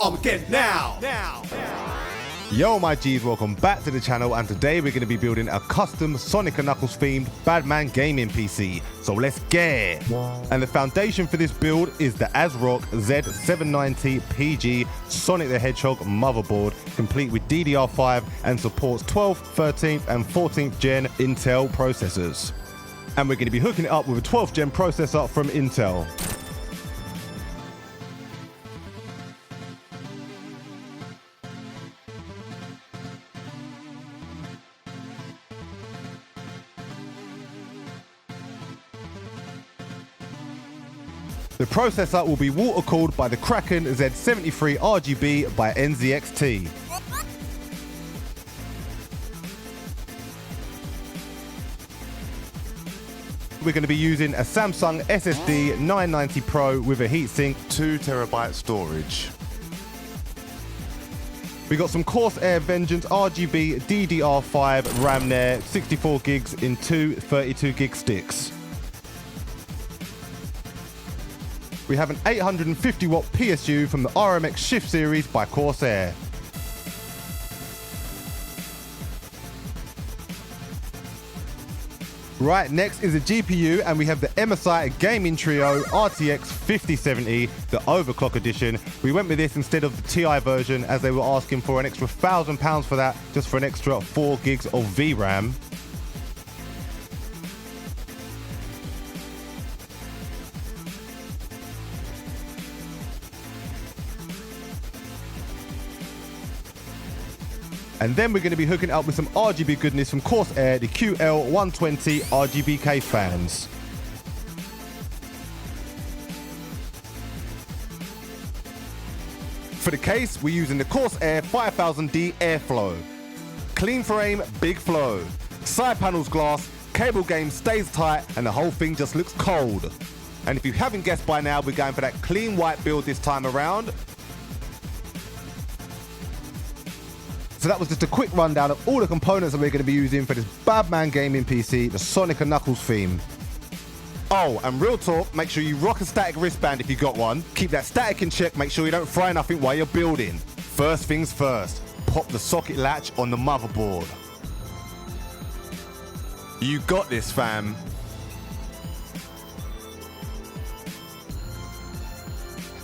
Armegedon now. Yo my G's, welcome back to the channel, and today we're going to be building a custom Sonic & Knuckles themed Badman gaming PC. So let's get it. And the foundation for this build is the ASRock Z790 PG Sonic the Hedgehog motherboard, complete with DDR5 and supports 12th, 13th and 14th gen Intel processors. And we're going to be hooking it up with a 12th gen processor from Intel. The processor will be water-cooled by the Kraken Z73 RGB by NZXT. We're going to be using a Samsung SSD 990 Pro with a heatsink, 2TB storage. We got some Corsair Vengeance RGB DDR5 RAM there, 64 gigs in two 32 gig sticks. We have an 850 watt PSU from the RMX Shift series by Corsair. Right, next is a GPU, and we have the MSI Gaming Trio RTX 5070, the overclock edition. We went with this instead of the TI version as they were asking for an extra £1,000 for that, just for an extra 4 gigs of VRAM. And then we're going to be hooking it up with some RGB goodness from Corsair, the QL120 RGBK fans. For the case, we're using the Corsair 5000D Airflow. Clean frame, big flow. Side panels glass, cable game stays tight, and the whole thing just looks cold. And if you haven't guessed by now, we're going for that clean white build this time around. So that was just a quick rundown of all the components that we're going to be using for this Badman gaming PC, the Sonic & Knuckles theme. Oh, and real talk, make sure you rock a static wristband if you got one. Keep that static in check, make sure you don't fry nothing while you're building. First things first, pop the socket latch on the motherboard. You got this, fam.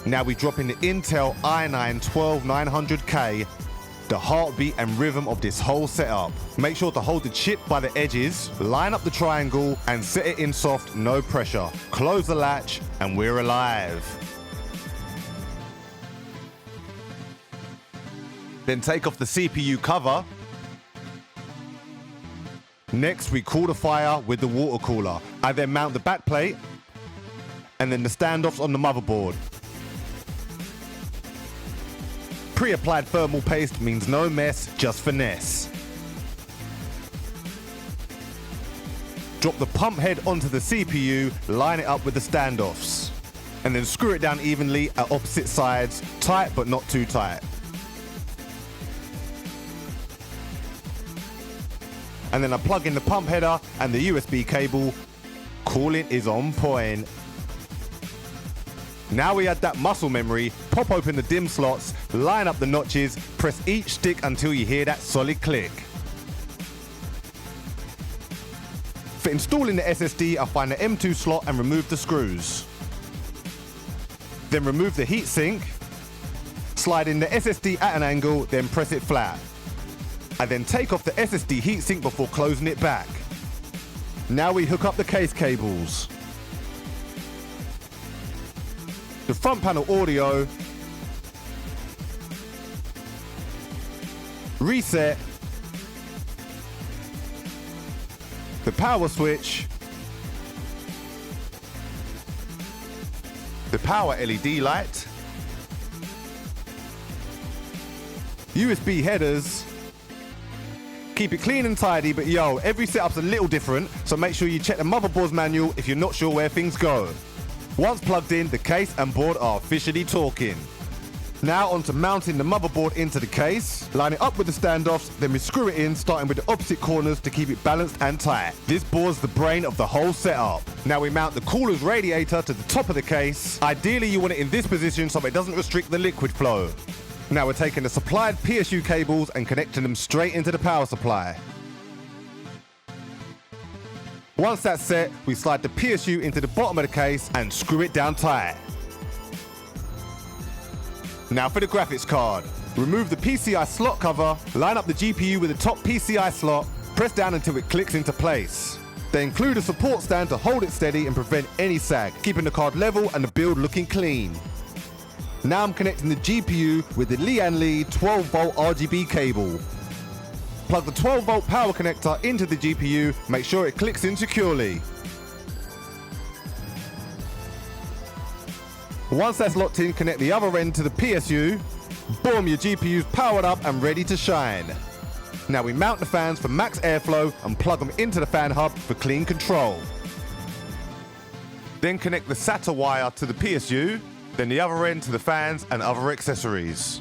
Now we drop in the Intel i9-12900K, the heartbeat and rhythm of this whole setup. Make sure to hold the chip by the edges, line up the triangle, and set it in soft, no pressure. Close the latch, and we're alive. Then take off the CPU cover. Next, we cool the fire with the water cooler. I then mount the backplate, and then the standoffs on the motherboard. Pre-applied thermal paste means no mess, just finesse. Drop the pump head onto the CPU, line it up with the standoffs, and then screw it down evenly at opposite sides, tight but not too tight. And then I plug in the pump header and the USB cable. Cooling is on point. Now we add that muscle memory, pop open the DIMM slots, line up the notches, press each stick until you hear that solid click. For installing the SSD, I find the M2 slot and remove the screws. Then remove the heatsink, slide in the SSD at an angle, then press it flat. I then take off the SSD heatsink before closing it back. Now we hook up the case cables. The front panel audio, reset, the power switch, the power LED light, USB headers. Keep it clean and tidy, but yo, every setup's a little different, so make sure you check the motherboard's manual if you're not sure where things go. Once plugged in, the case and board are officially talking. Now onto mounting the motherboard into the case, line it up with the standoffs, then we screw it in, starting with the opposite corners to keep it balanced and tight. This board's the brain of the whole setup. Now we mount the cooler's radiator to the top of the case. Ideally you want it in this position so it doesn't restrict the liquid flow. Now we're taking the supplied PSU cables and connecting them straight into the power supply. Once that's set, we slide the PSU into the bottom of the case and screw it down tight. Now for the graphics card. Remove the PCI slot cover, line up the GPU with the top PCI slot, press down until it clicks into place. Then include a support stand to hold it steady and prevent any sag, keeping the card level and the build looking clean. Now I'm connecting the GPU with the Li 12-volt RGB cable. Plug the 12-volt power connector into the GPU, make sure it clicks in securely. Once that's locked in, connect the other end to the PSU. Boom, your GPU's powered up and ready to shine. Now we mount the fans for max airflow and plug them into the fan hub for clean control. Then connect the SATA wire to the PSU, then the other end to the fans and other accessories.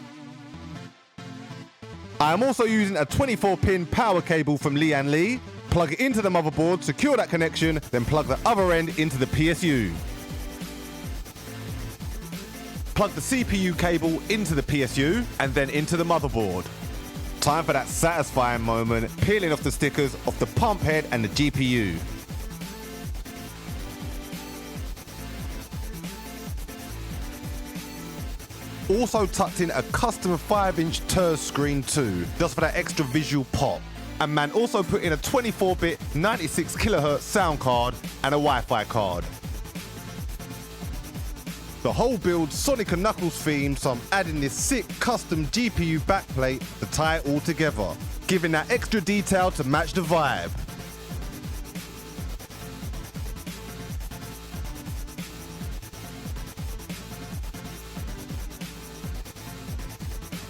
I am also using a 24-pin power cable from Li. Plug it into the motherboard, secure that connection, then plug the other end into the PSU. Plug the CPU cable into the PSU and then into the motherboard. Time for that satisfying moment, peeling off the stickers off the pump head and the GPU. Also tucked in a custom 5-inch TURZX screen too, just for that extra visual pop. And man also put in a 24-bit 96 kHz sound card and a Wi-Fi card. The whole build Sonic & Knuckles themed, so I'm adding this sick custom GPU backplate to tie it all together, giving that extra detail to match the vibe.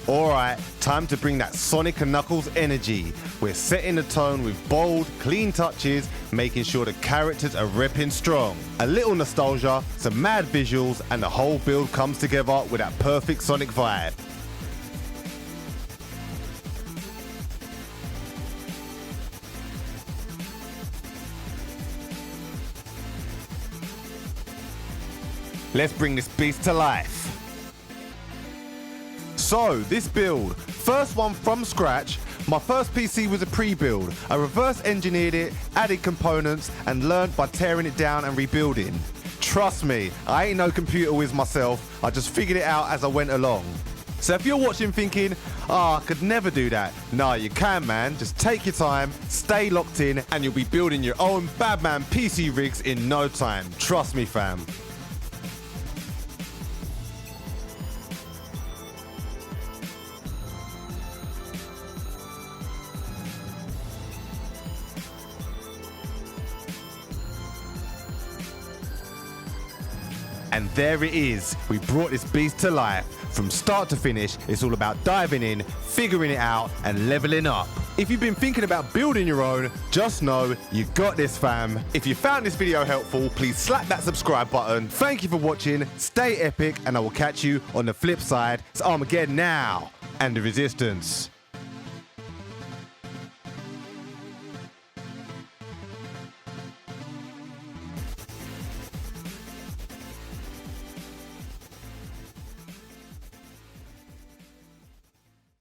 Alright, time to bring that Sonic & Knuckles energy. We're setting the tone with bold, clean touches, making sure the characters are ripping strong. A little nostalgia, some mad visuals, and the whole build comes together with that perfect Sonic vibe. Let's bring this beast to life. So, this build, first one from scratch. My first PC was a pre-build. I reverse engineered it, added components, and learned by tearing it down and rebuilding. Trust me, I ain't no computer whiz myself, I just figured it out as I went along. So if you're watching thinking, I could never do that, no, you can, man. Just take your time, stay locked in, and you'll be building your own Badman PC rigs in no time. Trust me, fam. And there it is, we brought this beast to life. From start to finish, it's all about diving in, figuring it out, and leveling up. If you've been thinking about building your own, just know you got this, fam. If you found this video helpful, please slap that subscribe button. Thank you for watching, stay epic, and I will catch you on the flip side. It's Armageddon now, and the Resistance.